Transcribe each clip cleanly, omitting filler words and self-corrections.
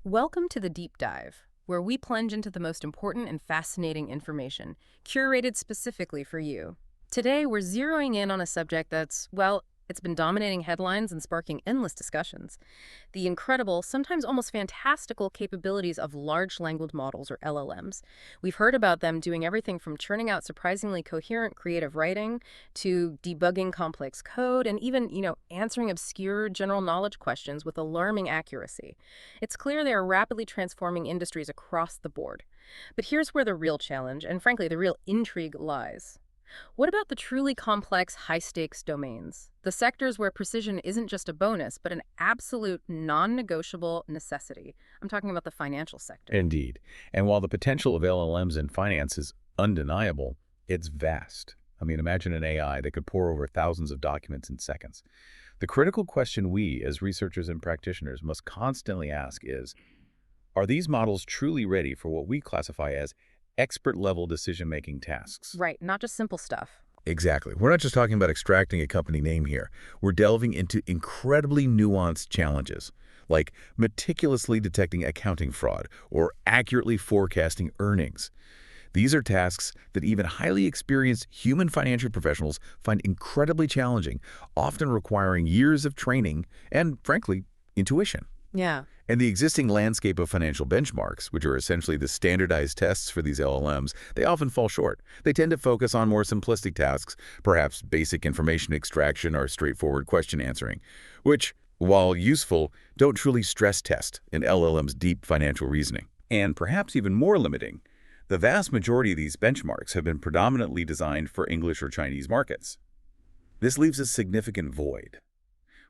Welcome to the Deep Dive, where we plunge into the most important and fascinating information, curated specifically for you. Today, we're zeroing in on a subject that's it's been dominating headlines and sparking endless discussions. The incredible, sometimes almost fantastical capabilities of large language models, or LLMs. We've heard about them doing everything from churning out surprisingly coherent creative writing to debugging complex code and even answering obscure general knowledge questions with alarming accuracy. It's clear they are rapidly transforming industries across the board. But here's where the real challenge, and frankly, the real intrigue lies. What about the truly complex, high-stakes domains? The sectors where precision isn't just a bonus, but an absolute non-negotiable necessity. I'm talking about the financial sector. Indeed. And while the potential of LLMs in finance is undeniable, it's vast. I mean, imagine an AI that could pore over thousands of documents in seconds. The critical question we, as researchers and practitioners, must constantly ask is, are these models truly ready for what we classify as expert-level decision-making tasks? Right, not just simple stuff. Exactly. We're not just talking about extracting a company name here. We're delving into incredibly nuanced challenges, like meticulously detecting accounting fraud or accurately forecasting earnings. These are tasks that even highly experienced human financial professionals find incredibly challenging, often requiring years of training and, frankly, intuition. Yeah. And the existing landscape of financial benchmarks, which are essentially the standardized tests for these LLMs, they often fall short. They tend to focus on more simplistic tasks, perhaps basic information extraction or straightforward question answering, which, while useful, don't truly stress test an LLM's deep financial reasoning. And perhaps even more limiting, the vast majority of these benchmarks have been predominantly designed for English or Chinese markets. This leaves a significant void.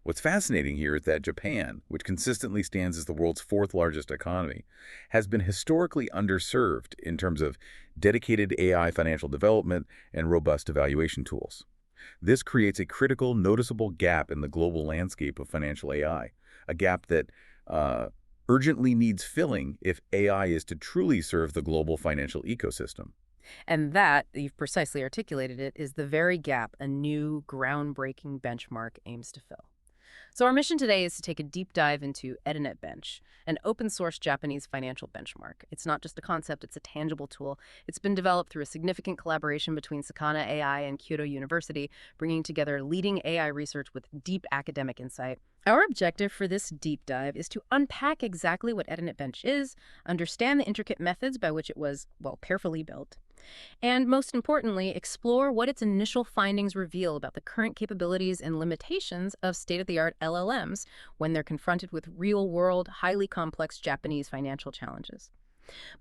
What's fascinating here is that Japan, which consistently stands as the world's fourth largest economy, has been historically underserved in terms of dedicated AI financial development and robust evaluation tools. This creates a critical, noticeable gap in the global landscape of financial AI, a gap that urgently needs filling if AI is to truly serve the global financial ecosystem. And that, you've precisely articulated it, is the very gap a new, groundbreaking benchmark aims to fill. So our mission today is to take a deep dive into EDINET-Bench, an open-source Japanese financial benchmark. It's not just a concept, it's a tangible tool. It's been developed through a significant collaboration between Sakana AI and Kyoto University, bringing together leading AI research with deep academic insight. Our objective for this deep dive is to unpack exactly what EDINET-Bench is, understand the intricate methods by which it was carefully built, and most importantly, explore what its initial findings reveal about the current capabilities and limitations of state-of-the-art LLMs when they're confronted with real-world, highly complex Japanese financial challenges.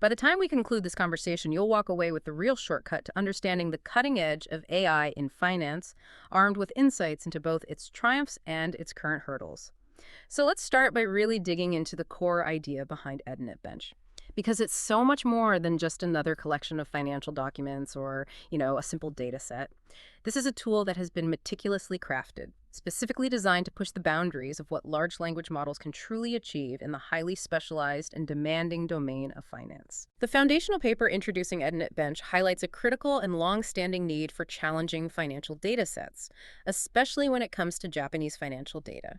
By the time we conclude this conversation, you'll walk away with the real shortcut to understanding the cutting edge of AI in finance, armed with insights into both its triumphs and its current hurdles. So let's start by really digging into the core idea behind EDINET-Bench, because it's so much more than just another collection of financial documents or a simple data set. This is a tool that has been meticulously crafted, specifically designed to push the boundaries of what large language models can truly achieve in the highly specialized and demanding domain of finance. The foundational paper introducing EDINET-Bench highlights a critical and long-standing need for challenging financial data sets, especially when it comes to Japanese financial data.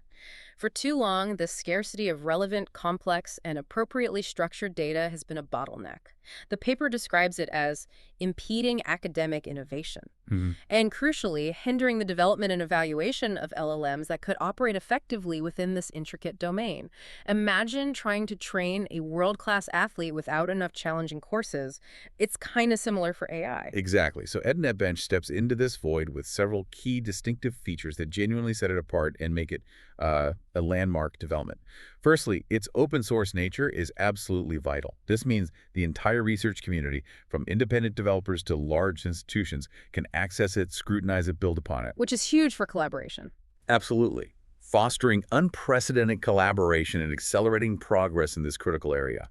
For too long, the scarcity of relevant, complex, and appropriately structured data has been a bottleneck. The paper describes it as impeding academic innovation, and crucially, hindering the development and evaluation of LLMs that could operate effectively within this intricate domain. Imagine trying to train a world-class athlete without enough challenging courses. It's kind of similar for AI. Exactly. So EDINET-Bench steps into this void with several key distinctive features that genuinely set it apart and make it a landmark development. Firstly, its open source nature is absolutely vital. This means the entire research community, from independent developers to large institutions, can access it, scrutinize it, build upon it. Which is huge for collaboration. Absolutely. Fostering unprecedented collaboration and accelerating progress in this critical area.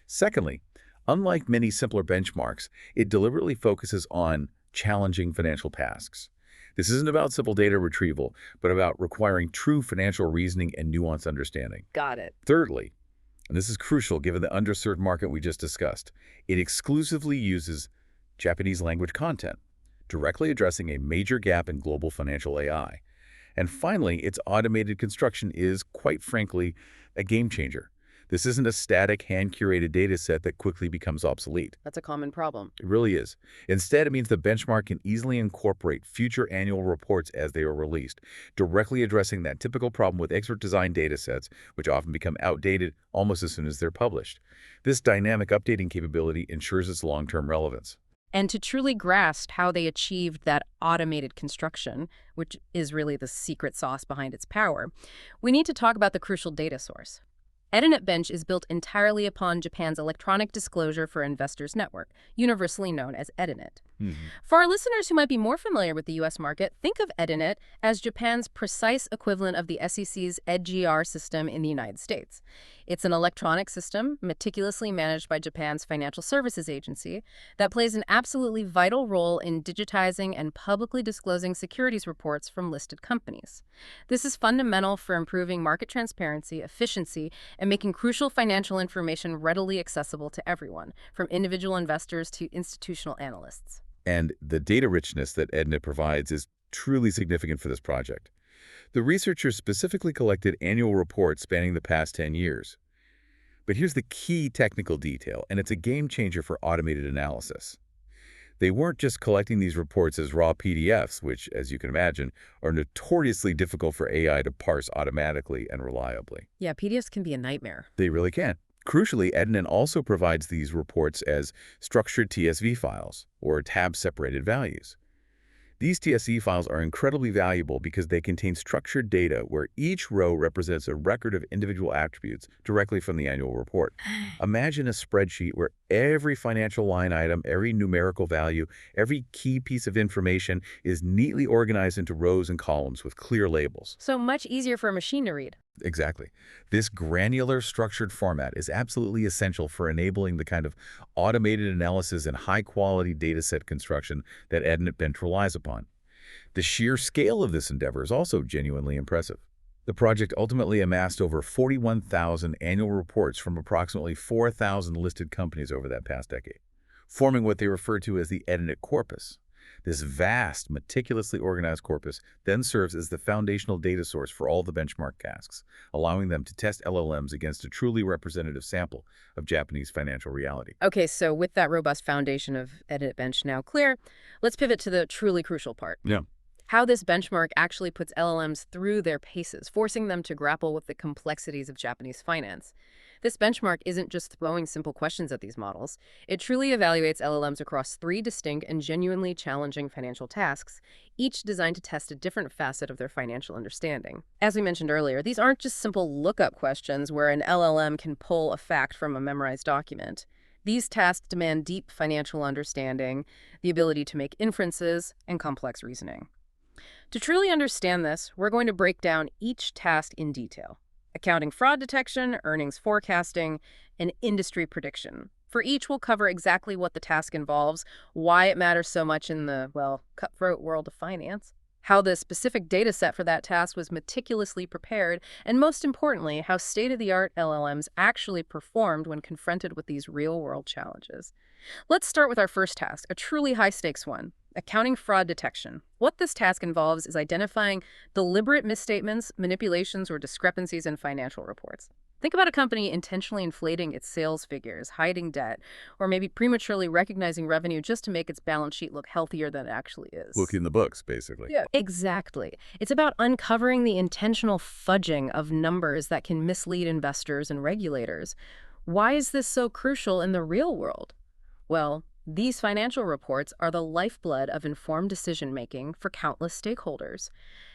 Secondly, unlike many simpler benchmarks, it deliberately focuses on challenging financial tasks. This isn't about simple data retrieval, but about requiring true financial reasoning and nuanced understanding. Got it. Thirdly, and this is crucial given the underserved market we just discussed, it exclusively uses Japanese language content, directly addressing a major gap in global financial AI. And finally, its automated construction is, quite frankly, a game changer. This isn't a static, hand-curated data set that quickly becomes obsolete. That's a common problem. It really is. Instead, it means the benchmark can easily incorporate future annual reports as they are released, directly addressing that typical problem with expert-designed data sets, which often become outdated almost as soon as they're published. This dynamic updating capability ensures its long-term relevance. And to truly grasp how they achieved that automated construction, which is really the secret sauce behind its power, we need to talk about the crucial data source. EDINET-Bench is built entirely upon Japan's electronic disclosure for investors network, universally known as EDINET. For our listeners who might be more familiar with the U.S. market, think of EDINET as Japan's precise equivalent of the SEC's EDGR system in the United States. It's an electronic system meticulously managed by Japan's Financial Services Agency that plays an absolutely vital role in digitizing and publicly disclosing securities reports from listed companies. This is fundamental for improving market transparency, efficiency, and making crucial financial information readily accessible to everyone, from individual investors to institutional analysts. And the data richness that EDINET provides is truly significant for this project. The researchers specifically collected annual reports spanning the past 10 years. But here's the key technical detail, and it's a game changer for automated analysis. They weren't just collecting these reports as raw PDFs, which, as you can imagine, are notoriously difficult for AI to parse automatically and reliably. Yeah, PDFs can be a nightmare. They really can. Crucially, EDINET also provides these reports as structured TSV files, or tab-separated values. These TSV files are incredibly valuable because they contain structured data where each row represents a record of individual attributes directly from the annual report. Imagine a spreadsheet where every financial line item, every numerical value, every key piece of information is neatly organized into rows and columns with clear labels. So much easier for a machine to read. Exactly. This granular structured format is absolutely essential for enabling the kind of automated analysis and high-quality dataset construction that EDINET-Bench relies upon. The sheer scale of this endeavor is also genuinely impressive. The project ultimately amassed over 41,000 annual reports from approximately 4,000 listed companies over that past decade, forming what they refer to as the EDINET corpus. This vast, meticulously organized corpus then serves as the foundational data source for all the benchmark tasks, allowing them to test LLMs against a truly representative sample of Japanese financial reality. Okay, so with that robust foundation of EDINET-Bench now clear, let's pivot to the truly crucial part. Yeah. How this benchmark actually puts LLMs through their paces, forcing them to grapple with the complexities of Japanese finance. This benchmark isn't just throwing simple questions at these models. It truly evaluates LLMs across 3 distinct and genuinely challenging financial tasks, each designed to test a different facet of their financial understanding. As we mentioned earlier, these aren't just simple lookup questions where an LLM can pull a fact from a memorized document. These tasks demand deep financial understanding, the ability to make inferences, and complex reasoning. To truly understand this, we're going to break down each task in detail. Accounting fraud detection, earnings forecasting, and industry prediction. For each, we'll cover exactly what the task involves, why it matters so much in the, well, cutthroat world of finance, how the specific data set for that task was meticulously prepared, and most importantly, how state-of-the-art LLMs actually performed when confronted with these real-world challenges. Let's start with our first task, a truly high-stakes one. Accounting fraud detection. What this task involves is identifying deliberate misstatements, manipulations, or discrepancies in financial reports. Think about a company intentionally inflating its sales figures, hiding debt, or maybe prematurely recognizing revenue just to make its balance sheet look healthier than it actually is. Look in the books, basically. Yeah, exactly. It's about uncovering the intentional fudging of numbers that can mislead investors and regulators. Why is this so crucial in the real world? Well, these financial reports are the lifeblood of informed decision-making for countless stakeholders.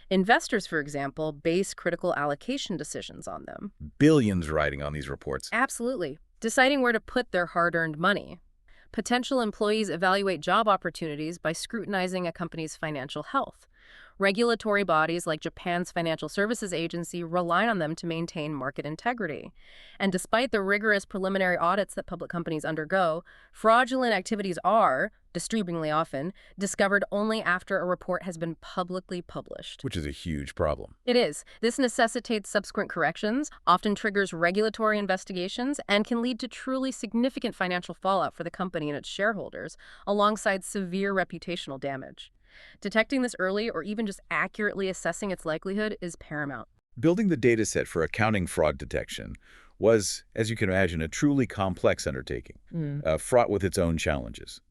Investors, for example, base critical allocation decisions on them. Billions riding on these reports. Absolutely. Deciding where to put their hard-earned money. Potential employees evaluate job opportunities by scrutinizing a company's financial health. Regulatory bodies like Japan's Financial Services Agency rely on them to maintain market integrity. And despite the rigorous preliminary audits that public companies undergo, fraudulent activities are, disturbingly often, discovered only after a report has been publicly published. Which is a huge problem. It is. This necessitates subsequent corrections, often triggers regulatory investigations, and can lead to truly significant financial fallout for the company and its shareholders, alongside severe reputational damage. Detecting this early or even just accurately assessing its likelihood is paramount. Building the dataset for accounting fraud detection, was, as you can imagine, a truly complex undertaking, fraught with its own challenges.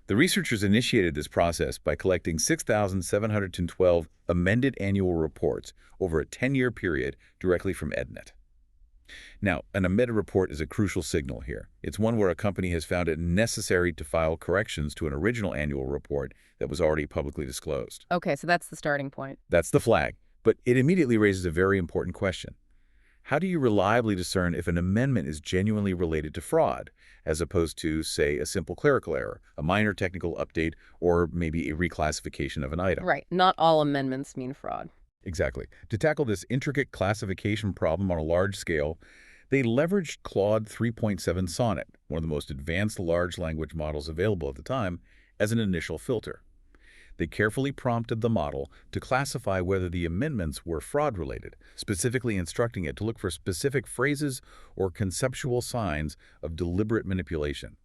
The researchers initiated this process by collecting 6,712 amended annual reports over a 10-year period directly from EDINET. Now, an amended report is a crucial signal here. It's one where a company has found it necessary to file corrections to an original annual report that was already publicly disclosed. Okay, so that's the starting point. That's the flag, but it immediately raises a very important question. How do you reliably discern if an amendment is genuinely related to fraud, as opposed to, say, a simple clerical error, a minor technical update, or maybe a reclassification of an item? Right, not all amendments mean fraud. Exactly. To tackle this intricate classification problem on a large scale, they leveraged Claude 3.7 Sonnet, one of the most advanced large language models available at the time, as an initial filter. They carefully prompted the model to classify whether the amendments were fraud-related, specifically instructing it to look for specific phrases or conceptual signs of deliberate manipulation.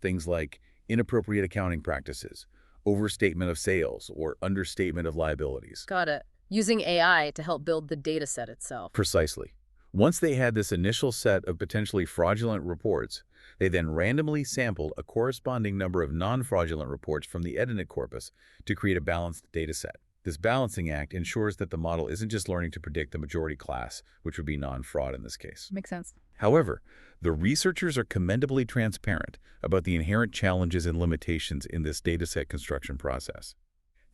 Things like inappropriate accounting practices, overstatement of sales, or understatement of liabilities. Got it. Using AI to help build the data set itself. Precisely. Once they had this initial set of potentially fraudulent reports, they then randomly sampled a corresponding number of non-fraudulent reports from the EDINET corpus to create a balanced data set. This balancing act ensures that the model isn't just learning to predict the majority class, which would be non-fraud in this case. Makes sense. However, the researchers are commendably transparent about the inherent challenges and limitations in this dataset construction process.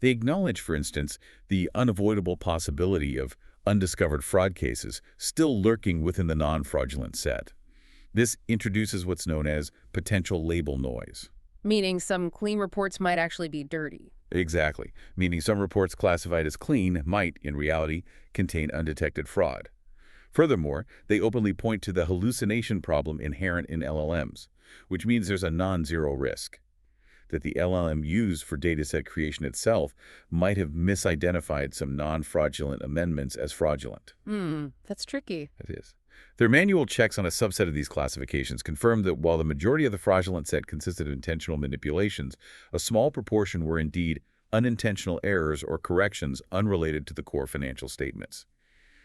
They acknowledge, for instance, the unavoidable possibility of undiscovered fraud cases still lurking within the non-fraudulent set. This introduces what's known as potential label noise. Meaning some clean reports might actually be dirty. Exactly, meaning some reports classified as clean might, in reality, contain undetected fraud. Furthermore, they openly point to the hallucination problem inherent in LLMs, which means there's a non-zero risk that the LLM used for dataset creation itself might have misidentified some non-fraudulent amendments as fraudulent. That's tricky. It is. Their manual checks on a subset of these classifications confirm that while the majority of the fraudulent set consisted of intentional manipulations, a small proportion were indeed unintentional errors or corrections unrelated to the core financial statements.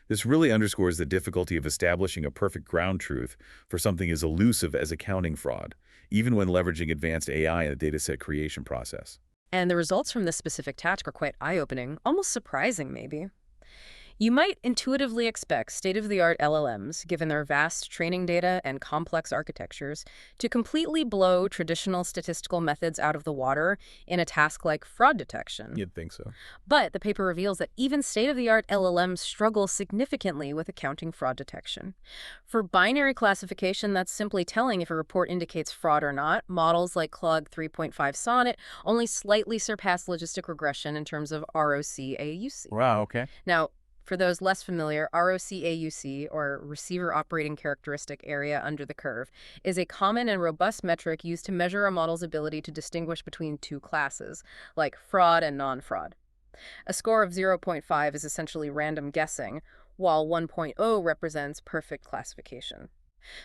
This really underscores the difficulty of establishing a perfect ground truth for something as elusive as accounting fraud, even when leveraging advanced AI in the dataset creation process. And the results from this specific task are quite eye-opening, almost surprising maybe. You might intuitively expect state-of-the-art LLMs, given their vast training data and complex architectures, to completely blow traditional statistical methods out of the water in a task like fraud detection. You'd think so. But the paper reveals that even state-of-the-art LLMs struggle significantly with accounting fraud detection. For binary classification, that's simply telling if a report indicates fraud or not, models like Claude 3.5 Sonnet only slightly surpass logistic regression in terms of ROC-AUC. Wow, okay. Now, for those less familiar, ROC-AUC, or Receiver Operating Characteristic Area Under the Curve, is a common and robust metric used to measure a model's ability to distinguish between two classes, like fraud and non-fraud. A score of 0.5 is essentially random guessing, while 1.0 represents perfect classification.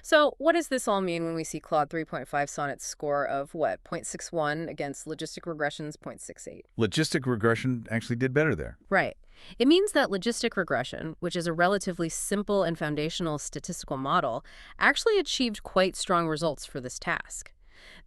So what does this all mean when we see Claude 3.5 Sonnet's score of, 0.61 against logistic regression's 0.68? Logistic regression actually did better there. Right. It means that logistic regression, which is a relatively simple and foundational statistical model, actually achieved quite strong results for this task.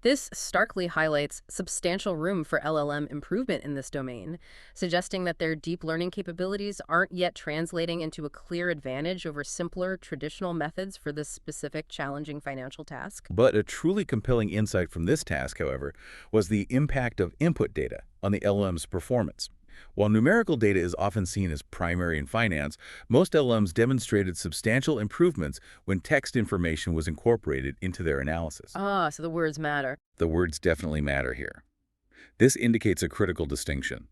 This starkly highlights substantial room for LLM improvement in this domain, suggesting that their deep learning capabilities aren't yet translating into a clear advantage over simpler, traditional methods for this specific, challenging financial task. But a truly compelling insight from this task, however, was the impact of input data on the LLM's performance. While numerical data is often seen as primary in finance, most LLMs demonstrated substantial improvements when text information was incorporated into their analysis. Ah, so the words matter. The words definitely matter here. This indicates a critical distinction.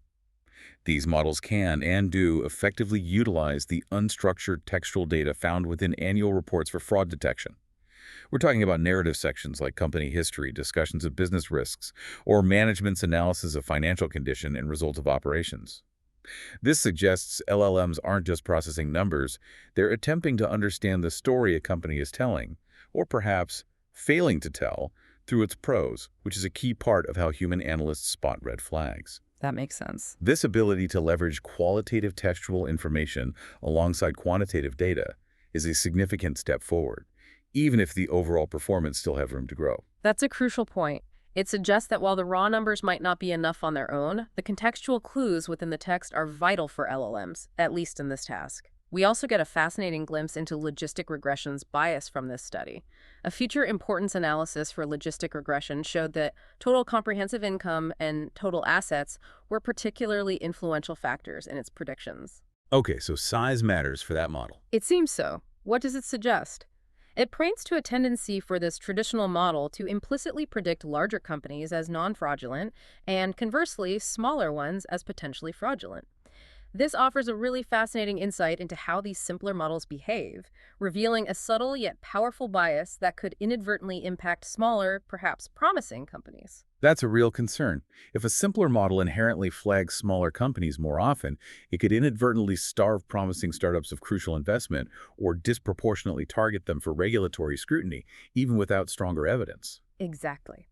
These models can and do effectively utilize the unstructured textual data found within annual reports for fraud detection. We're talking about narrative sections like company history, discussions of business risks, or management's analysis of financial condition and results of operations. This suggests LLMs aren't just processing numbers, they're attempting to understand the story a company is telling, or perhaps failing to tell, through its prose, which is a key part of how human analysts spot red flags. That makes sense. This ability to leverage qualitative textual information alongside quantitative data is a significant step forward. even if the overall performance still have room to grow. That's a crucial point. It suggests that while the raw numbers might not be enough on their own, the contextual clues within the text are vital for LLMs, at least in this task. We also get a fascinating glimpse into logistic regression's bias from this study. A future importance analysis for logistic regression showed that total comprehensive income and total assets were particularly influential factors in its predictions. Okay, so size matters for that model. It seems so. What does it suggest? It points to a tendency for this traditional model to implicitly predict larger companies as non-fraudulent and, conversely, smaller ones as potentially fraudulent. This offers a really fascinating insight into how these simpler models behave, revealing a subtle yet powerful bias that could inadvertently impact smaller, perhaps promising companies. That's a real concern. If a simpler model inherently flags smaller companies more often, it could inadvertently starve promising startups of crucial investment or disproportionately target them for regulatory scrutiny, even without stronger evidence. Exactly.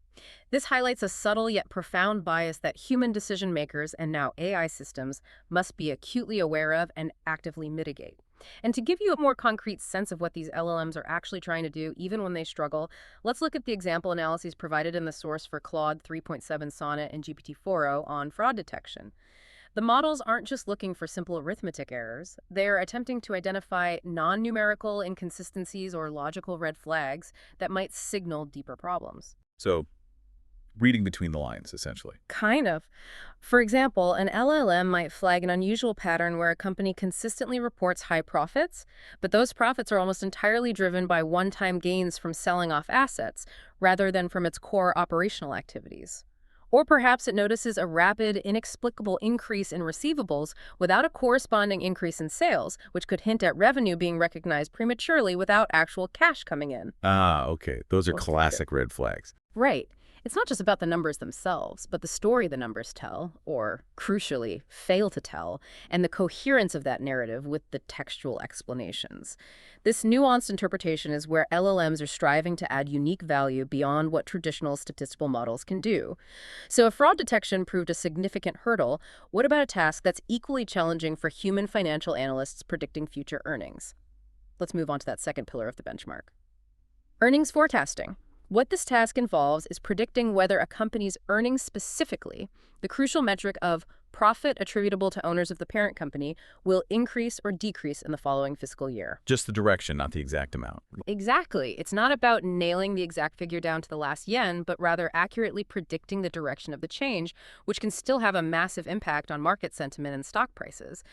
This highlights a subtle yet profound bias that human decision makers and now AI systems must be acutely aware of and actively mitigate. And to give you a more concrete sense of what these LLMs are actually trying to do, even when they struggle, let's look at the example analyses provided in the source for Claude 3.7 Sonnet and GPT-4o on fraud detection. The models aren't just looking for simple arithmetic errors. They're attempting to identify non-numerical inconsistencies or logical red flags that might signal deeper problems. So, reading between the lines, essentially. Kind of. For example, an LLM might flag an unusual pattern where a company consistently reports high profits, but those profits are almost entirely driven by one-time gains from selling off assets, rather than from its core operational activities. Or perhaps it notices a rapid, inexplicable increase in receivables without a corresponding increase in sales, which could hint at revenue being recognized prematurely without actual cash coming in. Ah, okay. Those are Well, classic red flags. Right. It's not just about the numbers themselves, but the story the numbers tell, or, crucially, fail to tell, and the coherence of that narrative with the textual explanations. This nuanced interpretation is where LLMs are striving to add unique value beyond what traditional statistical models can do. So if fraud detection proved a significant hurdle, what about a task that's equally challenging for human financial analysts predicting future earnings? Let's move on to that second pillar of the benchmark. Earnings forecasting. What this task involves is predicting whether a company's earnings specifically, the crucial metric of profit attributable to owners of the parent company, will increase or decrease in the following fiscal year. Just the direction, not the exact amount. Exactly. It's not about nailing the exact figure down to the last yen, but rather accurately predicting the direction of the change, which can still have a massive impact on market sentiment and stock prices.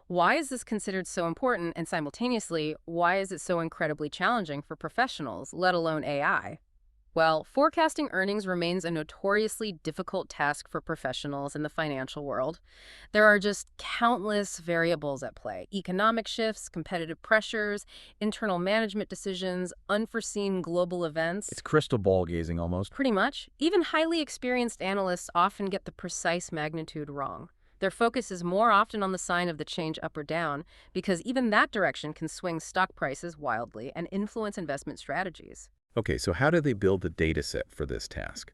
Why is this considered so important, and simultaneously, why is it so incredibly challenging for professionals, let alone AI? Well, forecasting earnings remains a notoriously difficult task for professionals in the financial world. There are just countless variables at play: economic shifts, competitive pressures, internal management decisions, unforeseen global events. It's crystal ball gazing almost. Pretty much. Even highly experienced analysts often get the precise magnitude wrong. Their focus is more often on the sign of the change up or down, because even that direction can swing stock prices wildly and influence investment strategies. Okay, so how do they build the dataset for this task?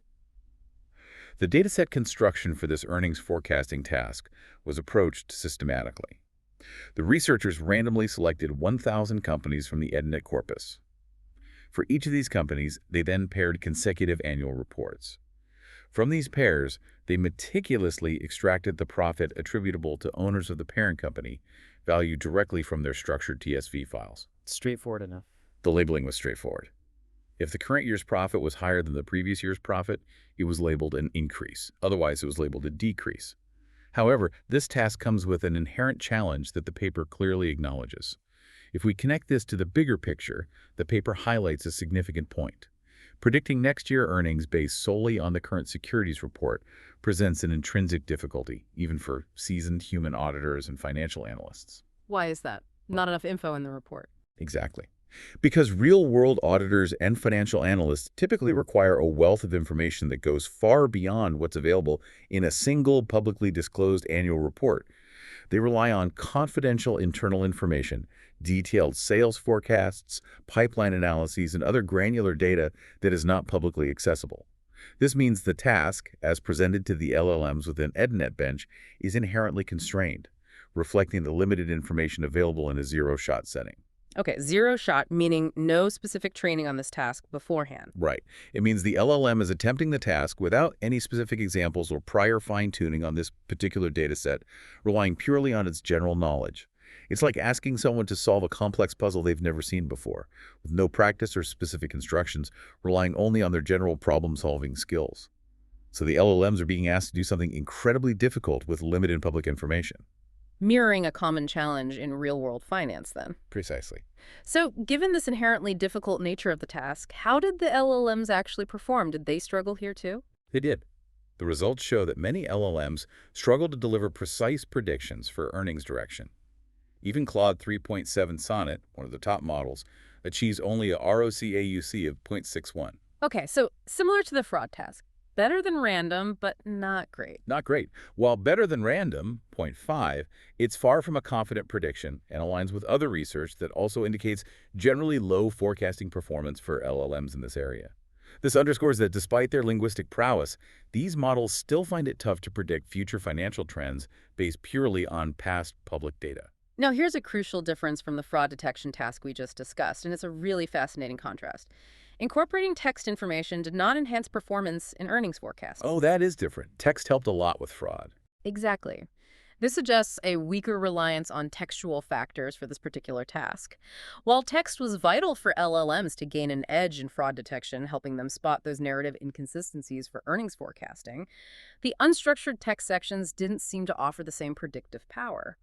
The dataset construction for this earnings forecasting task was approached systematically. The researchers randomly selected 1,000 companies from the EDINET corpus. For each of these companies, they then paired consecutive annual reports. From these pairs, they meticulously extracted the profit attributable to owners of the parent company, valued directly from their structured TSV files. Straightforward enough. The labeling was straightforward. If the current year's profit was higher than the previous year's profit, it was labeled an increase. Otherwise, it was labeled a decrease. However, this task comes with an inherent challenge that the paper clearly acknowledges. If we connect this to the bigger picture, the paper highlights a significant point. Predicting next year earnings based solely on the current securities report presents an intrinsic difficulty, even for seasoned human auditors and financial analysts. Why is that? Not enough info in the report. Exactly. Because real-world auditors and financial analysts typically require a wealth of information that goes far beyond what's available in a single publicly disclosed annual report. They rely on confidential internal information, detailed sales forecasts, pipeline analyses, and other granular data that is not publicly accessible. This means the task, as presented to the LLMs within EDINET-Bench, is inherently constrained, reflecting the limited information available in a zero-shot setting. Okay, zero shot, meaning no specific training on this task beforehand. Right. It means the LLM is attempting the task without any specific examples or prior fine-tuning on this particular dataset, relying purely on its general knowledge. It's like asking someone to solve a complex puzzle they've never seen before, with no practice or specific instructions, relying only on their general problem-solving skills. So the LLMs are being asked to do something incredibly difficult with limited public information. Mirroring a common challenge in real-world finance, then. Precisely. So, given this inherently difficult nature of the task, how did the LLMs actually perform? Did they struggle here too? They did. The results show that many LLMs struggle to deliver precise predictions for earnings direction. Even Claude 3.7 Sonnet, one of the top models, achieves only a ROCAUC of 0.61. Okay, so similar to the fraud task. Better than random, but not great. Not great. While better than random, 0.5, it's far from a confident prediction and aligns with other research that also indicates generally low forecasting performance for LLMs in this area. This underscores that despite their linguistic prowess, these models still find it tough to predict future financial trends based purely on past public data. Now, here's a crucial difference from the fraud detection task we just discussed, and it's a really fascinating contrast. Incorporating text information did not enhance performance in earnings forecasting. Oh, that is different. Text helped a lot with fraud. Exactly. This suggests a weaker reliance on textual factors for this particular task. While text was vital for LLMs to gain an edge in fraud detection, helping them spot those narrative inconsistencies for earnings forecasting, the unstructured text sections didn't seem to offer the same predictive power.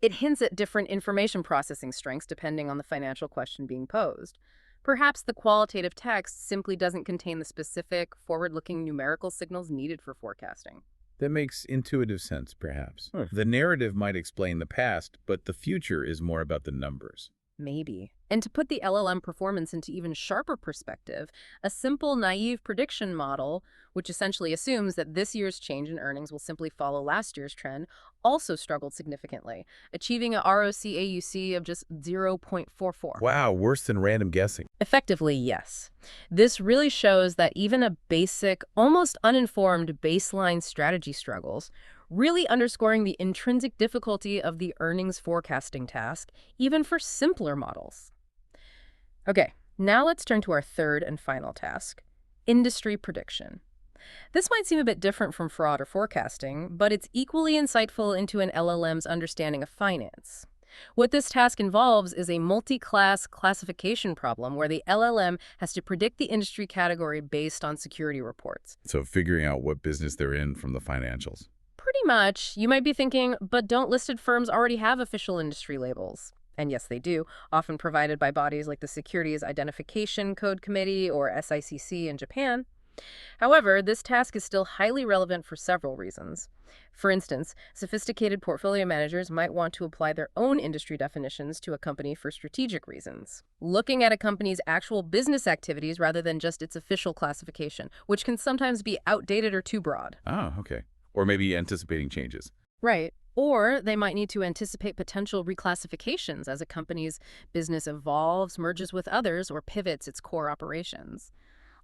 It hints at different information processing strengths depending on the financial question being posed. Perhaps the qualitative text simply doesn't contain the specific, forward-looking numerical signals needed for forecasting. That makes intuitive sense, perhaps. Hmm. The narrative might explain the past, but the future is more about the numbers. Maybe. And to put the LLM performance into even sharper perspective, a simple, naive prediction model, which essentially assumes that this year's change in earnings will simply follow last year's trend, also struggled significantly, achieving a ROCAUC of just 0.44. Wow, worse than random guessing. Effectively, yes. This really shows that even a basic, almost uninformed baseline strategy struggles, really underscoring the intrinsic difficulty of the earnings forecasting task, even for simpler models. Okay, now let's turn to our third and final task, industry prediction. This might seem a bit different from fraud or forecasting, but it's equally insightful into an LLM's understanding of finance. What this task involves is a multi-class classification problem where the LLM has to predict the industry category based on security reports. So figuring out what business they're in from the financials. Pretty much. You might be thinking, but don't listed firms already have official industry labels? And yes, they do, often provided by bodies like the Securities Identification Code Committee or SICC in Japan. However, this task is still highly relevant for several reasons. For instance, sophisticated portfolio managers might want to apply their own industry definitions to a company for strategic reasons, looking at a company's actual business activities rather than just its official classification, which can sometimes be outdated or too broad. Oh, okay. Or maybe anticipating changes. Right. Or they might need to anticipate potential reclassifications as a company's business evolves, merges with others, or pivots its core operations.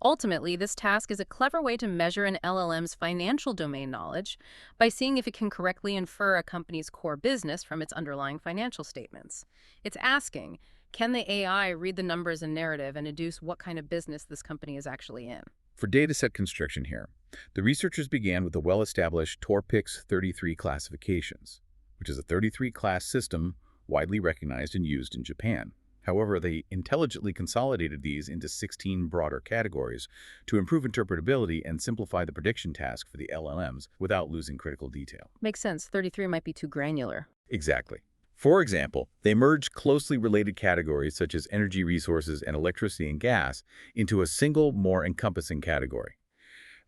Ultimately, this task is a clever way to measure an LLM's financial domain knowledge by seeing if it can correctly infer a company's core business from its underlying financial statements. It's asking, can the AI read the numbers and narrative and deduce what kind of business this company is actually in? For dataset construction here, the researchers began with the well-established Torpix 33 classifications, which is a 33-class system widely recognized and used in Japan. However, they intelligently consolidated these into 16 broader categories to improve interpretability and simplify the prediction task for the LLMs without losing critical detail. Makes sense. 33 might be too granular. Exactly. For example, they merged closely related categories such as energy resources and electricity and gas into a single, more encompassing category.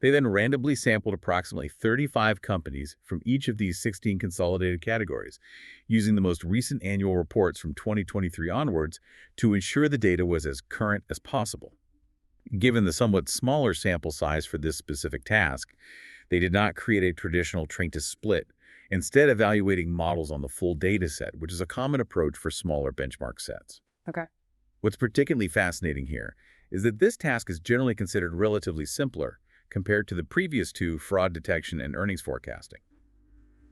They then randomly sampled approximately 35 companies from each of these 16 consolidated categories, using the most recent annual reports from 2023 onwards to ensure the data was as current as possible. Given the somewhat smaller sample size for this specific task, they did not create a traditional train-to-split, instead evaluating models on the full data set, which is a common approach for smaller benchmark sets. Okay. What's particularly fascinating here is that this task is generally considered relatively simpler compared to the previous two, fraud detection and earnings forecasting.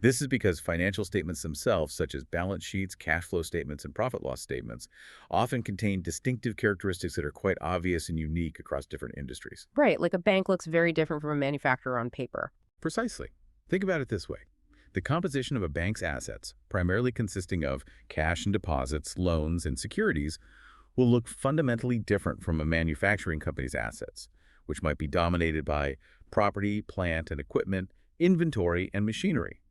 This is because financial statements themselves, such as balance sheets, cash flow statements, and profit loss statements, often contain distinctive characteristics that are quite obvious and unique across different industries. Right, like a bank looks very different from a manufacturer on paper. Precisely. Think about it this way. The composition of a bank's assets, primarily consisting of cash and deposits, loans, and securities, will look fundamentally different from a manufacturing company's assets, which might be dominated by property, plant and equipment, inventory, and machinery.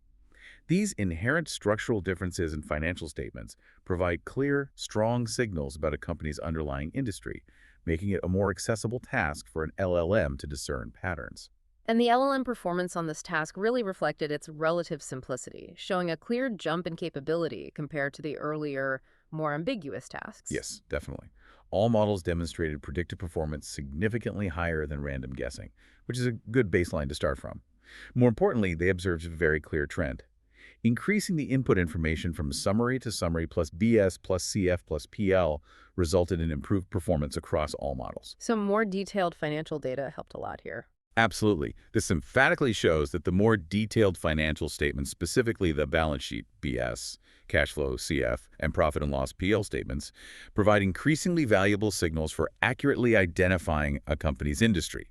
These inherent structural differences in financial statements provide clear, strong signals about a company's underlying industry, making it a more accessible task for an LLM to discern patterns. And the LLM performance on this task really reflected its relative simplicity, showing a clear jump in capability compared to the earlier, more ambiguous tasks. Yes, definitely. All models demonstrated predictive performance significantly higher than random guessing, which is a good baseline to start from. More importantly, they observed a very clear trend. Increasing the input information from summary to summary plus BS plus CF plus PL resulted in improved performance across all models. So more detailed financial data helped a lot here. Absolutely. This emphatically shows that the more detailed financial statements, specifically the balance sheet, BS, cash flow, CF, and profit and loss, PL statements, provide increasingly valuable signals for accurately identifying a company's industry.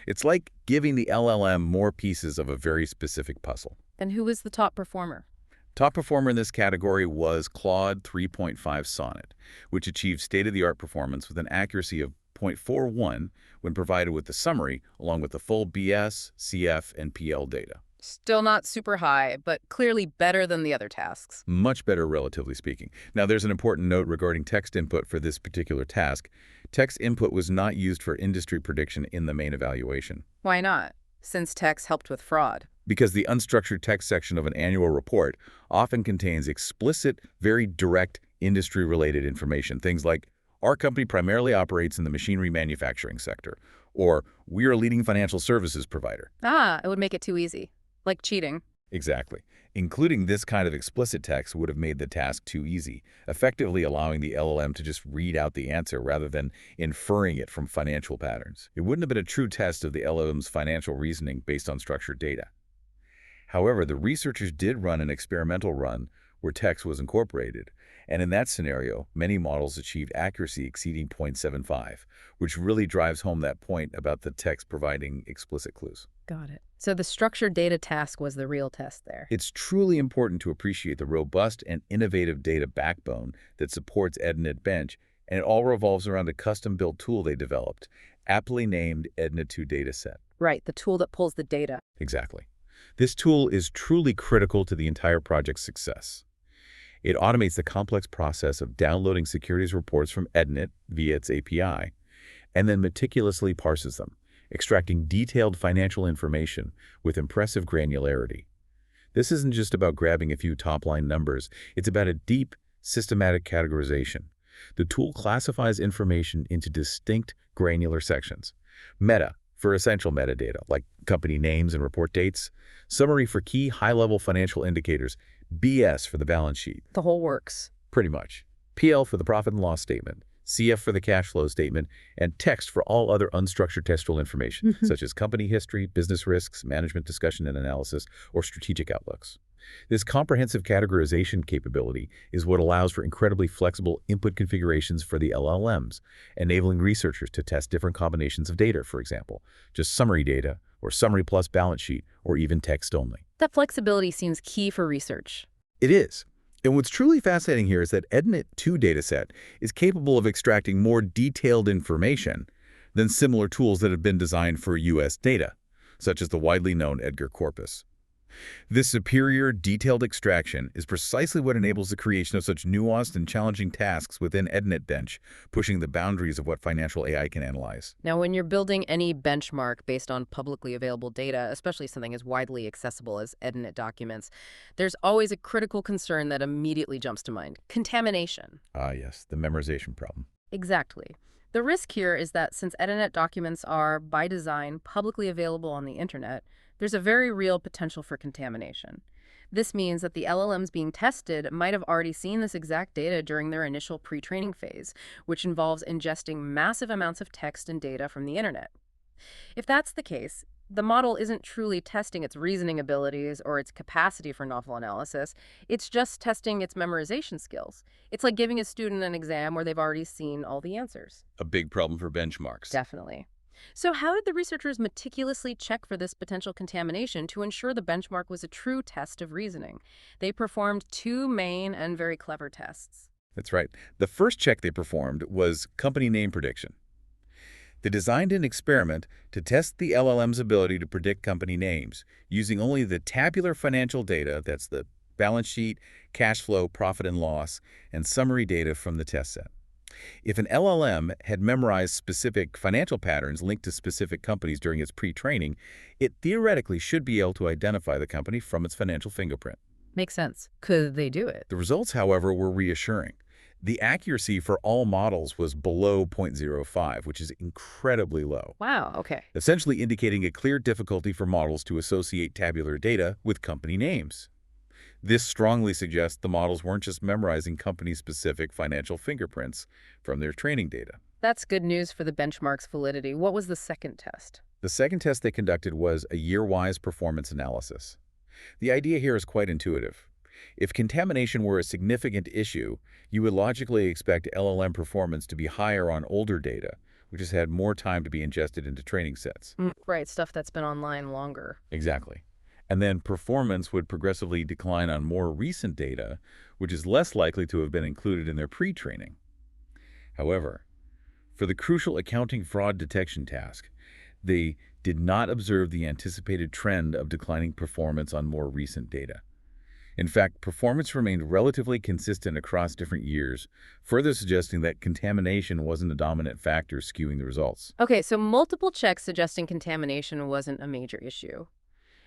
It's like giving the LLM more pieces of a very specific puzzle. And who was the top performer? Top performer in this category was Claude 3.5 Sonnet, which achieved state-of-the-art performance with an accuracy of 0.41 when provided with the summary, along with the full BS, CF, and PL data. Still not super high, but clearly better than the other tasks. Much better, relatively speaking. Now, there's an important note regarding text input for this particular task. Text input was not used for industry prediction in the main evaluation. Why not? Since text helped with fraud. Because the unstructured text section of an annual report often contains explicit, very direct industry-related information. Things like, our company primarily operates in the machinery manufacturing sector, or we are a leading financial services provider. Ah, it would make it too easy. Like cheating. Exactly. Including this kind of explicit text would have made the task too easy, effectively allowing the LLM to just read out the answer rather than inferring it from financial patterns. It wouldn't have been a true test of the LLM's financial reasoning based on structured data. However, the researchers did run an experimental run where text was incorporated, and in that scenario, many models achieved accuracy exceeding 0.75, which really drives home that point about the text providing explicit clues. Got it. So the structured data task was the real test there. It's truly important to appreciate the robust and innovative data backbone that supports EDINET-Bench, and it all revolves around a custom-built tool they developed, aptly named EDINET-2 dataset. Right, the tool that pulls the data. Exactly. This tool is truly critical to the entire project's success. It automates the complex process of downloading securities reports from EDINET via its API, and then meticulously parses them, extracting detailed financial information with impressive granularity. This isn't just about grabbing a few top-line numbers. It's about a deep, systematic categorization. The tool classifies information into distinct, granular sections. Meta, for essential metadata, like company names and report dates. Summary for key high-level financial indicators. BS for the balance sheet. The whole works. Pretty much. PL for the profit and loss statement. CF for the cash flow statement, and text for all other unstructured textual information, such as company history, business risks, management discussion and analysis, or strategic outlooks. This comprehensive categorization capability is what allows for incredibly flexible input configurations for the LLMs, enabling researchers to test different combinations of data, for example, just summary data, or summary plus balance sheet, or even text only. That flexibility seems key for research. It is. And what's truly fascinating here is that EDINET-2 dataset is capable of extracting more detailed information than similar tools that have been designed for U.S. data, such as the widely known Edgar corpus. This superior, detailed extraction is precisely what enables the creation of such nuanced and challenging tasks within EDINET-Bench, pushing the boundaries of what financial AI can analyze. Now, when you're building any benchmark based on publicly available data, especially something as widely accessible as EDINET documents, there's always a critical concern that immediately jumps to mind: contamination. Ah, yes, the memorization problem. Exactly. The risk here is that since EDINET documents are, by design, publicly available on the internet, there's a very real potential for contamination. This means that the LLMs being tested might have already seen this exact data during their initial pre-training phase, which involves ingesting massive amounts of text and data from the internet. If that's the case, The model isn't truly testing its reasoning abilities or its capacity for novel analysis. It's just testing its memorization skills. It's like giving a student an exam where they've already seen all the answers. A big problem for benchmarks. Definitely. So, how did the researchers meticulously check for this potential contamination to ensure the benchmark was a true test of reasoning? They performed two main and very clever tests. That's right. The first check they performed was company name prediction. They designed an experiment to test the LLM's ability to predict company names using only the tabular financial data, that's the balance sheet, cash flow, profit and loss, and summary data from the test set. If an LLM had memorized specific financial patterns linked to specific companies during its pre-training, it theoretically should be able to identify the company from its financial fingerprint. Makes sense. Could they do it? The results, however, were reassuring. The accuracy for all models was below 0.05, which is incredibly low, Wow, okay. essentially indicating a clear difficulty for models to associate tabular data with company names. This strongly suggests the models weren't just memorizing company-specific financial fingerprints from their training data. That's good news for the benchmark's validity. What was the second test? The second test they conducted was a year-wise performance analysis. The idea here is quite intuitive. If contamination were a significant issue, you would logically expect LLM performance to be higher on older data, which has had more time to be ingested into training sets. Right, stuff that's been online longer. Exactly. And then performance would progressively decline on more recent data, which is less likely to have been included in their pre-training. However, for the crucial accounting fraud detection task, they did not observe the anticipated trend of declining performance on more recent data. In fact, performance remained relatively consistent across different years, further suggesting that contamination wasn't a dominant factor skewing the results. Okay, so multiple checks suggesting contamination wasn't a major issue.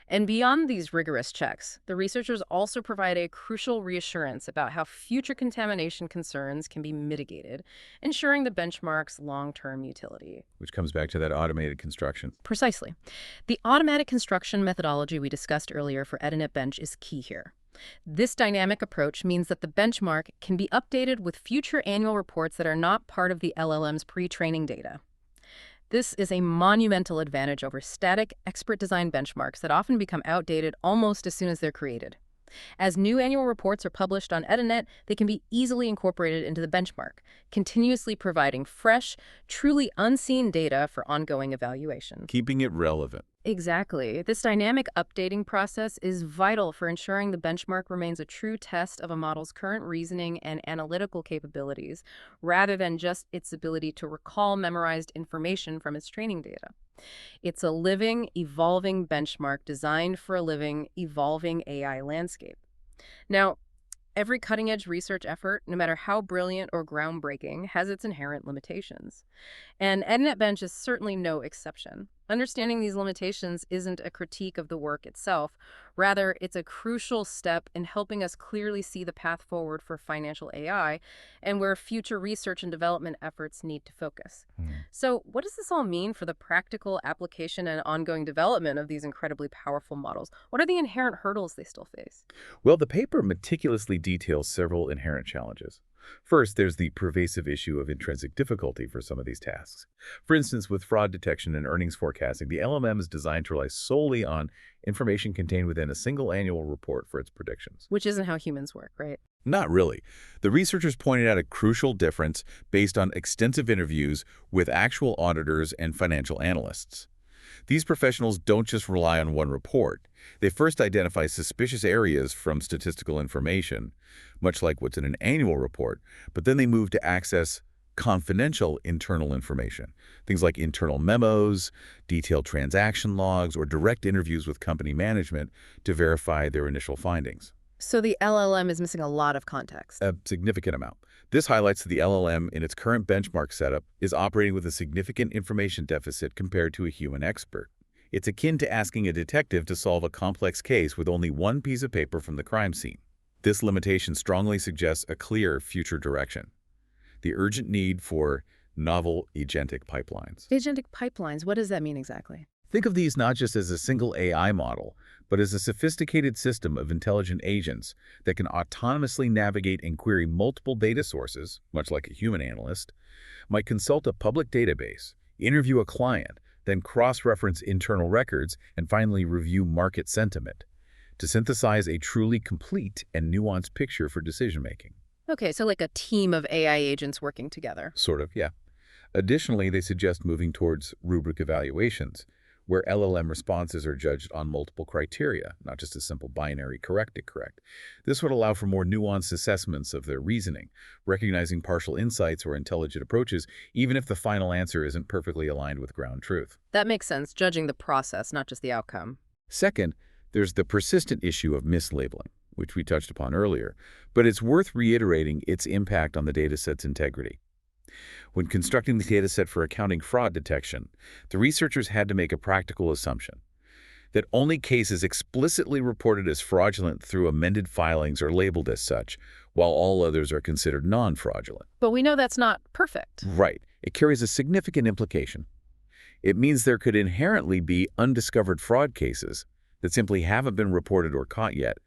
And beyond these rigorous checks, the researchers also provide a crucial reassurance about how future contamination concerns can be mitigated, ensuring the benchmark's long-term utility. Which comes back to that automated construction. Precisely. The automatic construction methodology we discussed earlier for EDINET-Bench is key here. This dynamic approach means that the benchmark can be updated with future annual reports that are not part of the LLM's pre-training data. This is a monumental advantage over static, expert-designed benchmarks that often become outdated almost as soon as they're created. As new annual reports are published on EDINET, they can be easily incorporated into the benchmark, continuously providing fresh, truly unseen data for ongoing evaluation. Keeping it relevant. Exactly. This dynamic updating process is vital for ensuring the benchmark remains a true test of a model's current reasoning and analytical capabilities, rather than just its ability to recall memorized information from its training data. It's a living, evolving benchmark designed for a living, evolving AI landscape. Now, every cutting-edge research effort, no matter how brilliant or groundbreaking, has its inherent limitations. And EDINET-Bench is certainly no exception. Understanding these limitations isn't a critique of the work itself. Rather, it's a crucial step in helping us clearly see the path forward for financial AI and where future research and development efforts need to focus. So, what does this all mean for the practical application and ongoing development of these incredibly powerful models? What are the inherent hurdles they still face? Well, the paper meticulously details several inherent challenges. First, there's the pervasive issue of intrinsic difficulty for some of these tasks. For instance, with fraud detection and earnings forecasting, the LLM is designed to rely solely on information contained within a single annual report for its predictions. Which isn't how humans work, right? Not really. The researchers pointed out a crucial difference based on extensive interviews with actual auditors and financial analysts. These professionals don't just rely on one report. They first identify suspicious areas from statistical information, much like what's in an annual report, but then they move to access confidential internal information, things like internal memos, detailed transaction logs, or direct interviews with company management to verify their initial findings. So the LLM is missing a lot of context. A significant amount. This highlights that the LLM in its current benchmark setup is operating with a significant information deficit compared to a human expert. It's akin to asking a detective to solve a complex case with only one piece of paper from the crime scene. This limitation strongly suggests a clear future direction: the urgent need for novel agentic pipelines. Agentic pipelines, what does that mean exactly? Think of these not just as a single AI model, but as a sophisticated system of intelligent agents that can autonomously navigate and query multiple data sources, much like a human analyst, might consult a public database, interview a client, then cross-reference internal records, and finally review market sentiment to synthesize a truly complete and nuanced picture for decision-making. Okay, so like a team of AI agents working together. Sort of, yeah. Additionally, they suggest moving towards rubric evaluations, where LLM responses are judged on multiple criteria, not just a simple binary correct. This would allow for more nuanced assessments of their reasoning, recognizing partial insights or intelligent approaches, even if the final answer isn't perfectly aligned with ground truth. That makes sense, judging the process, not just the outcome. Second, there's the persistent issue of mislabeling, which we touched upon earlier, but it's worth reiterating its impact on the dataset's integrity. When constructing the dataset for accounting fraud detection, the researchers had to make a practical assumption that only cases explicitly reported as fraudulent through amended filings are labeled as such, while all others are considered non-fraudulent. But we know that's not perfect. Right. It carries a significant implication. It means there could inherently be undiscovered fraud cases that simply haven't been reported or caught yet,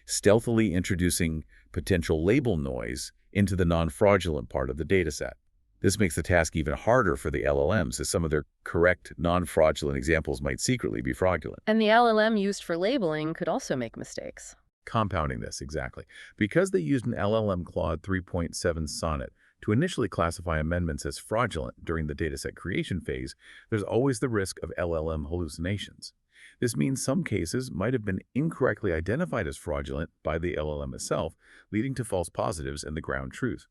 stealthily introducing potential label noise into the non-fraudulent part of the dataset. This makes the task even harder for the LLMs, as some of their correct, non-fraudulent examples might secretly be fraudulent. And the LLM used for labeling could also make mistakes. Compounding this, exactly. Because they used an LLM Claude 3.7 sonnet to initially classify amendments as fraudulent during the dataset creation phase, there's always the risk of LLM hallucinations. This means some cases might have been incorrectly identified as fraudulent by the LLM itself, leading to false positives and the ground truth.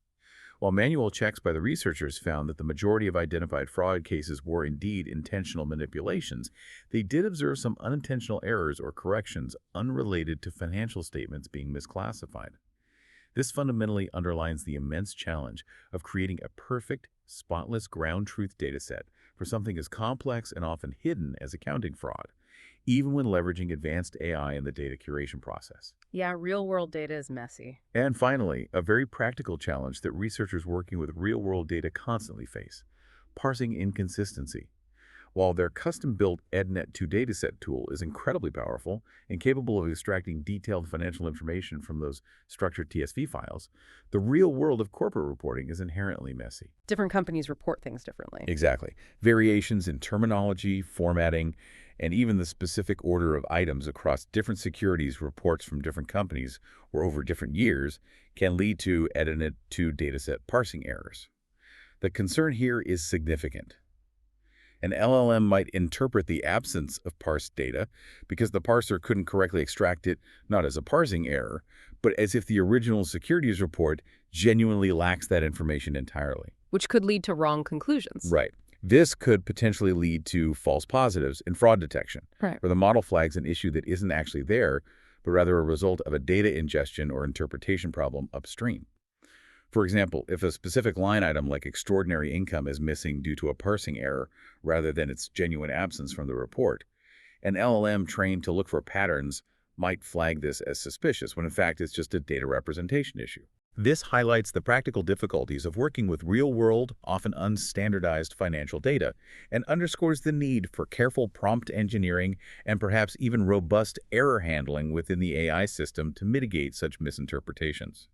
While manual checks by the researchers found that the majority of identified fraud cases were indeed intentional manipulations, they did observe some unintentional errors or corrections unrelated to financial statements being misclassified. This fundamentally underlines the immense challenge of creating a perfect, spotless ground truth dataset for something as complex and often hidden as accounting fraud, even when leveraging advanced AI in the data curation process. Yeah, real-world data is messy. And finally, a very practical challenge that researchers working with real-world data constantly face: parsing inconsistency. While their custom-built EDINET-2 dataset tool is incredibly powerful and capable of extracting detailed financial information from those structured TSV files, the real world of corporate reporting is inherently messy. Different companies report things differently. Exactly. Variations in terminology, formatting, and even the specific order of items across different securities reports from different companies or over different years can lead to EDINET-2 dataset parsing errors. The concern here is significant. An LLM might interpret the absence of parsed data because the parser couldn't correctly extract it not as a parsing error, but as if the original securities report genuinely lacks that information entirely. Which could lead to wrong conclusions. Right. This could potentially lead to false positives in fraud detection, Right. where the model flags an issue that isn't actually there, but rather a result of a data ingestion or interpretation problem upstream. For example, if a specific line item like extraordinary income is missing due to a parsing error rather than its genuine absence from the report, an LLM trained to look for patterns might flag this as suspicious when in fact it's just a data representation issue. This highlights the practical difficulties of working with real-world, often unstandardized financial data and underscores the need for careful prompt engineering and perhaps even robust error handling within the AI system to mitigate such misinterpretations.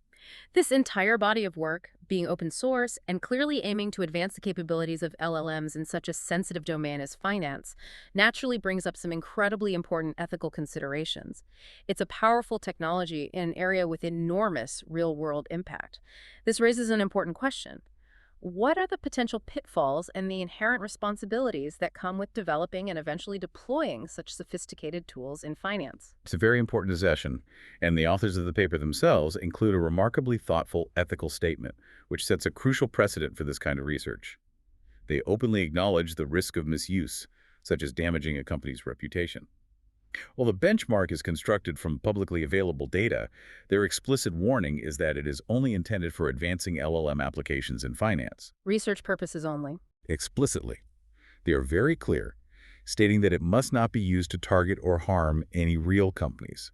This entire body of work, being open source and clearly aiming to advance the capabilities of LLMs in such a sensitive domain as finance, naturally brings up some incredibly important ethical considerations. It's a powerful technology in an area with enormous real-world impact. This raises an important question. What are the potential pitfalls and the inherent responsibilities that come with developing and eventually deploying such sophisticated tools in finance? It's a very important session, and the authors of the paper themselves include a remarkably thoughtful ethical statement, which sets a crucial precedent for this kind of research. They openly acknowledge the risk of misuse, such as damaging a company's reputation. While the benchmark is constructed from publicly available data, their explicit warning is that it is only intended for advancing LLM applications in finance. Research purposes only. Explicitly. They are very clear, stating that it must not be used to target or harm any real companies.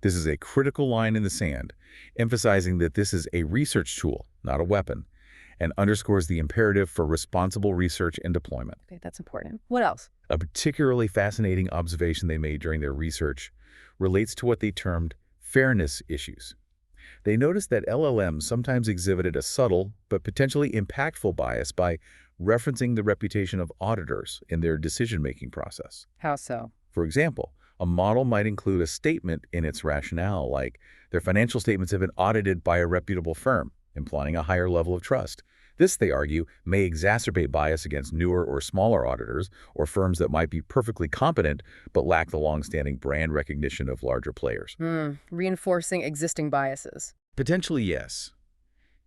This is a critical line in the sand, emphasizing that this is a research tool, not a weapon, and underscores the imperative for responsible research and deployment. Okay, that's important. What else? A particularly fascinating observation they made during their research relates to what they termed fairness issues. They noticed that LLMs sometimes exhibited a subtle but potentially impactful bias by referencing the reputation of auditors in their decision-making process. How so? For example, a model might include a statement in its rationale like, their financial statements have been audited by a reputable firm, implying a higher level of trust. This, they argue, may exacerbate bias against newer or smaller auditors or firms that might be perfectly competent but lack the long-standing brand recognition of larger players. Reinforcing existing biases. Potentially, yes.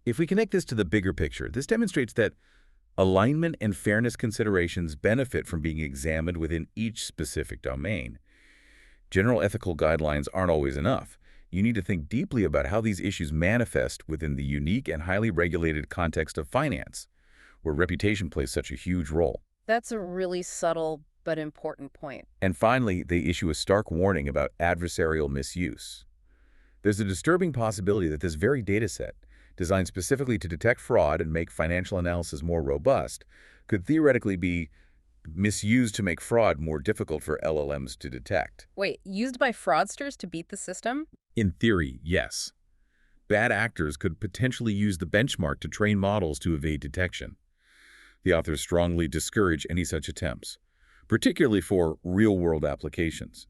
If we connect this to the bigger picture, this demonstrates that alignment and fairness considerations benefit from being examined within each specific domain. General ethical guidelines aren't always enough. You need to think deeply about how these issues manifest within the unique and highly regulated context of finance, where reputation plays such a huge role. That's a really subtle but important point. And finally, they issue a stark warning about adversarial misuse. There's a disturbing possibility that this very dataset, designed specifically to detect fraud and make financial analysis more robust, could theoretically be misused to make fraud more difficult for LLMs to detect. Wait, used by fraudsters to beat the system? In theory, yes. Bad actors could potentially use the benchmark to train models to evade detection. The authors strongly discourage any such attempts, particularly for real-world applications.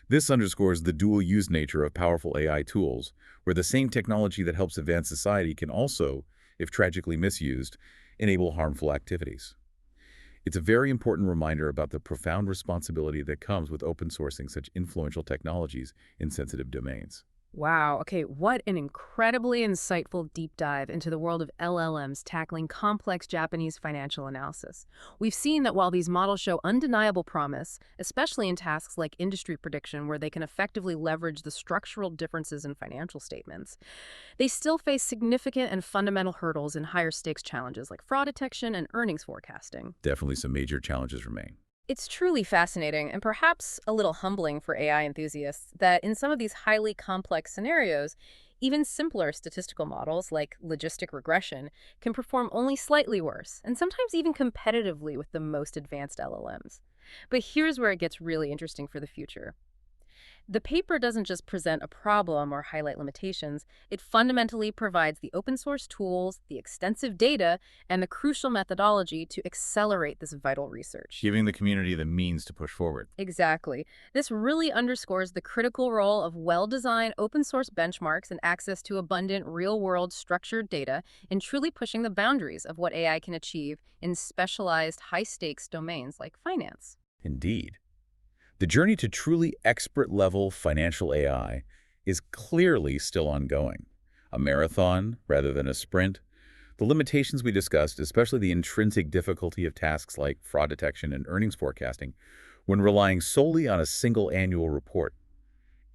This underscores the dual-use nature of powerful AI tools, where the same technology that helps advance society can also, if tragically misused, enable harmful activities. It's a very important reminder about the profound responsibility that comes with open sourcing such influential technologies in sensitive domains. Wow, okay, what an incredibly insightful deep dive into the world of LLMs tackling complex Japanese financial analysis. We've seen that while these models show undeniable promise, especially in tasks like industry prediction where they can effectively leverage the structural differences in financial statements, they still face significant and fundamental hurdles in higher stakes challenges like fraud detection and earnings forecasting. Definitely some major challenges remain. It's truly fascinating and perhaps a little humbling for AI enthusiasts that in some of these highly complex scenarios, even simpler statistical models like logistic regression can perform only slightly worse and sometimes even competitively with the most advanced LLMs. But here's where it gets really interesting for the future. The paper doesn't just present a problem or highlight limitations, it fundamentally provides the open source tools, the extensive data, and the crucial methodology to accelerate this vital research. Giving the community the means to push forward. Exactly. This really underscores the critical role of well-designed open source benchmarks and access to abundant real-world structured data in truly pushing the boundaries of what AI can achieve in specialized high-stakes domains like finance. Indeed. The journey to truly expert-level financial AI is clearly still ongoing. A marathon rather than a sprint. The limitations we discussed, especially the intrinsic difficulty of tasks like fraud detection and earnings forecasting, when relying solely on a single annual report,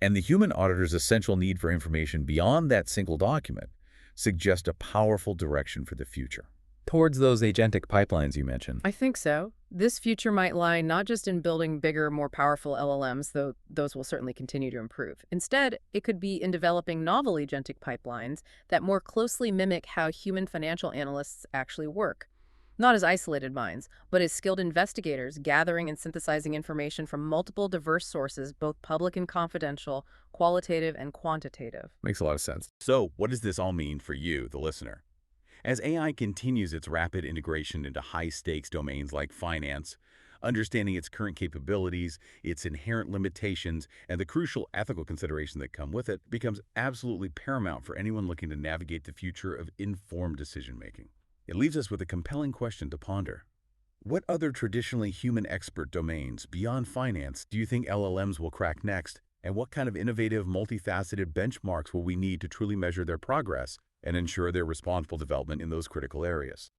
and the human auditor's essential need for information beyond that single document, suggest a powerful direction for the future. Towards those agentic pipelines you mentioned. I think so. This future might lie not just in building bigger, more powerful LLMs, though those will certainly continue to improve. Instead, it could be in developing novel agentic pipelines that more closely mimic how human financial analysts actually work. Not as isolated minds, but as skilled investigators gathering and synthesizing information from multiple diverse sources, both public and confidential, qualitative and quantitative. Makes a lot of sense. So, what does this all mean for you, the listener? As AI continues its rapid integration into high-stakes domains like finance, understanding its current capabilities, its inherent limitations, and the crucial ethical considerations that come with it becomes absolutely paramount for anyone looking to navigate the future of informed decision-making. It leaves us with a compelling question to ponder. What other traditionally human expert domains beyond finance do you think LLMs will crack next, and what kind of innovative, multifaceted benchmarks will we need to truly measure their progress and ensure their responsible development in those critical areas?